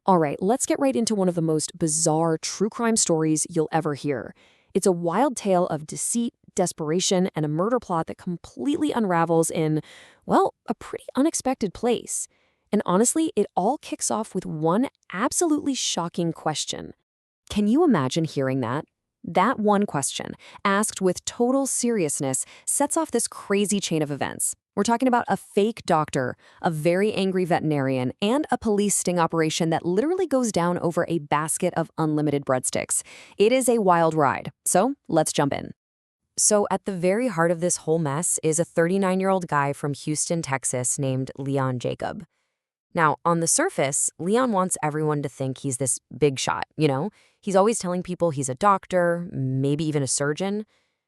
All right, let's get right into one of the most bizarre true crime stories you'll ever hear. It's a wild tale of deceit, desperation, and a murder plot that completely unravels in, well, a pretty unexpected place. And honestly, it all kicks off with one absolutely shocking question. Can you imagine hearing that? That one question, asked with total seriousness, sets off this crazy chain of events. We're talking about a fake doctor, a very angry veterinarian, and a police sting operation that literally goes down over a basket of unlimited breadsticks. It is a wild ride, so let's jump in. So at the very heart of this whole mess is a 39-year-old guy from Houston, Texas named Leon Jacob. Now, on the surface, Leon wants everyone to think he's this big shot, you know? He's always telling people he's a doctor, maybe even a surgeon.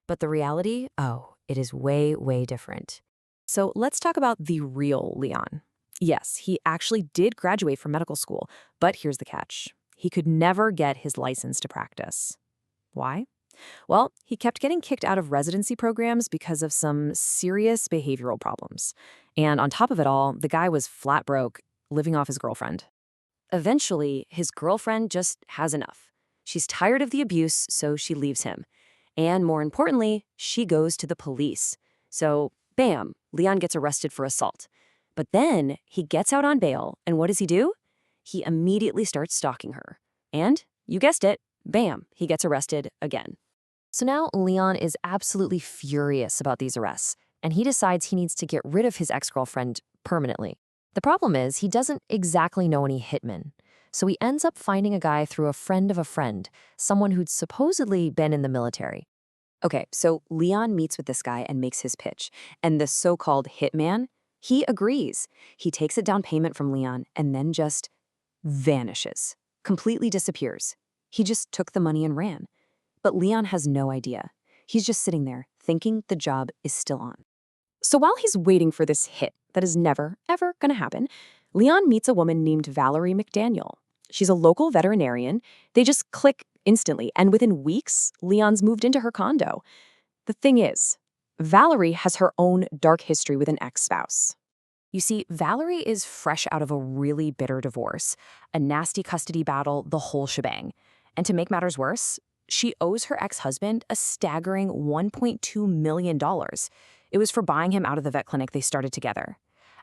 But the reality, oh, it is way, way different. So let's talk about the real Leon. Yes, he actually did graduate from medical school, but here's the catch. He could never get his license to practice. Why? Well, he kept getting kicked out of residency programs because of some serious behavioral problems. And on top of it all, the guy was flat broke, living off his girlfriend. Eventually, his girlfriend just has enough. She's tired of the abuse, so she leaves him. And more importantly, she goes to the police. So, bam, Leon gets arrested for assault. But then he gets out on bail, and what does he do? He immediately starts stalking her. And, you guessed it, bam, he gets arrested again. So now Leon is absolutely furious about these arrests, and he decides he needs to get rid of his ex-girlfriend permanently. The problem is he doesn't exactly know any hitmen, so he ends up finding a guy through a friend of a friend, someone who'd supposedly been in the military. Okay, so Leon meets with this guy and makes his pitch, and the so-called hitman, he agrees. He takes a down payment from Leon and then just vanishes, completely disappears. He just took the money and ran. But Leon has no idea. He's just sitting there, thinking the job is still on. So while he's waiting for this hit that is never, ever gonna happen, Leon meets a woman named Valerie McDaniel. She's a local veterinarian. They just click instantly, and within weeks, Leon's moved into her condo. The thing is, Valerie has her own dark history with an ex-spouse. You see, Valerie is fresh out of a really bitter divorce, a nasty custody battle, the whole shebang. And to make matters worse, she owes her ex-husband a staggering $1.2 million. It was for buying him out of the vet clinic they started together.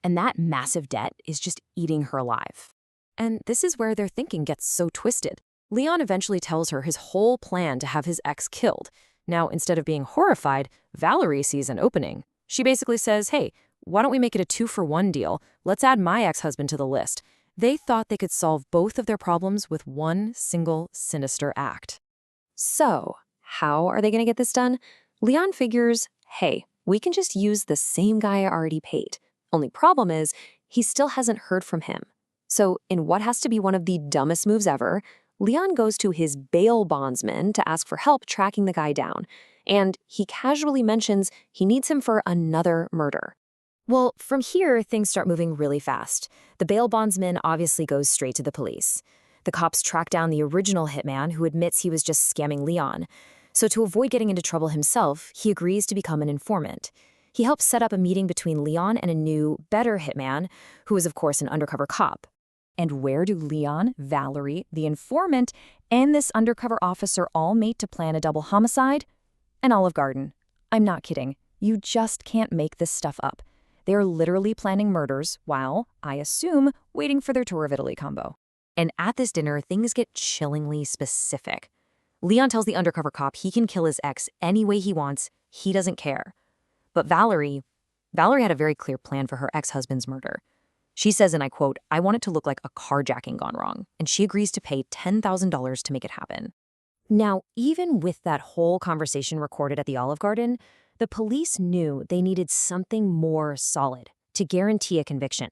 And that massive debt is just eating her alive. And this is where their thinking gets so twisted. Leon eventually tells her his whole plan to have his ex killed. Now, instead of being horrified, Valerie sees an opening. She basically says, hey, why don't we make it a 2-for-1 deal? Let's add my ex-husband to the list. They thought they could solve both of their problems with one single sinister act. So, how are they going to get this done? Leon figures, hey, we can just use the same guy I already paid. Only problem is, he still hasn't heard from him. So, in what has to be one of the dumbest moves ever, Leon goes to his bail bondsman to ask for help tracking the guy down. And he casually mentions he needs him for another murder. Well, from here, things start moving really fast. The bail bondsman obviously goes straight to the police. The cops track down the original hitman who admits he was just scamming Leon. So to avoid getting into trouble himself, he agrees to become an informant. He helps set up a meeting between Leon and a new, better hitman, who is of course an undercover cop. And where do Leon, Valerie, the informant, and this undercover officer all meet to plan a double homicide? An Olive Garden. I'm not kidding. You just can't make this stuff up. They are literally planning murders while, I assume, waiting for their tour of Italy combo. And at this dinner, things get chillingly specific. Leon tells the undercover cop he can kill his ex any way he wants. He doesn't care. But Valerie had a very clear plan for her ex-husband's murder. She says, and I quote, I want it to look like a carjacking gone wrong, and she agrees to pay $10,000 to make it happen. Now, even with that whole conversation recorded at the Olive Garden, the police knew they needed something more solid to guarantee a conviction.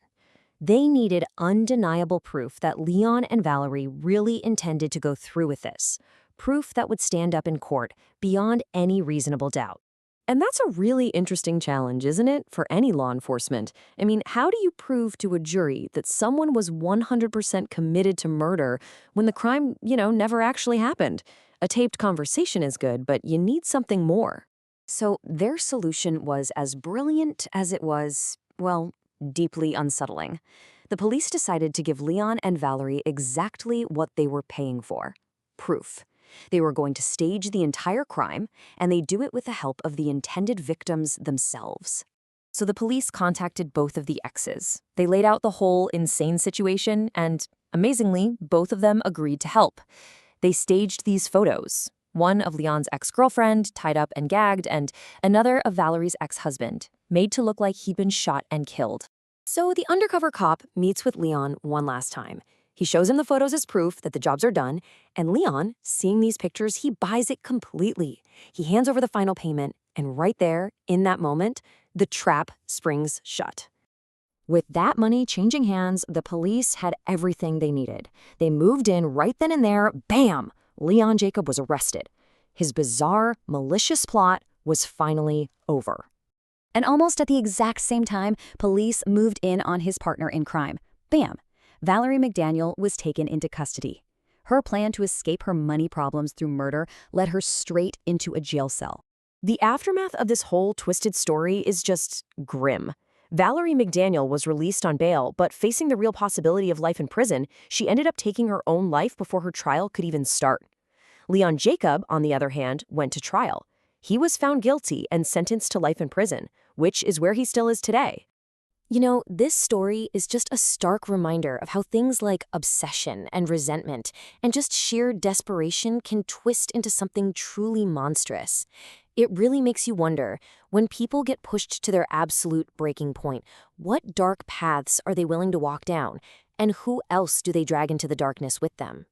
They needed undeniable proof that Leon and Valerie really intended to go through with this, proof that would stand up in court beyond any reasonable doubt. And that's a really interesting challenge, isn't it, for any law enforcement? I mean, how do you prove to a jury that someone was 100% committed to murder when the crime, never actually happened? A taped conversation is good, but you need something more. So their solution was as brilliant as it was, well, deeply unsettling. The police decided to give Leon and Valerie exactly what they were paying for: proof. They were going to stage the entire crime, and they'd do it with the help of the intended victims themselves. So the police contacted both of the exes. They laid out the whole insane situation, and amazingly, both of them agreed to help. They staged these photos, one of Leon's ex-girlfriend, tied up and gagged, and another of Valerie's ex-husband, made to look like he'd been shot and killed. So the undercover cop meets with Leon one last time. He shows him the photos as proof that the jobs are done, and Leon, seeing these pictures, he buys it completely. He hands over the final payment, and right there, in that moment, the trap springs shut. With that money changing hands, the police had everything they needed. They moved in right then and there. Bam! Leon Jacob was arrested. His bizarre, malicious plot was finally over. And almost at the exact same time, police moved in on his partner in crime. Bam! Valerie McDaniel was taken into custody. Her plan to escape her money problems through murder led her straight into a jail cell. The aftermath of this whole twisted story is just grim. Valerie McDaniel was released on bail, but facing the real possibility of life in prison, she ended up taking her own life before her trial could even start. Leon Jacob, on the other hand, went to trial. He was found guilty and sentenced to life in prison, which is where he still is today. You know, this story is just a stark reminder of how things like obsession and resentment and just sheer desperation can twist into something truly monstrous. It really makes you wonder, when people get pushed to their absolute breaking point, what dark paths are they willing to walk down, and who else do they drag into the darkness with them?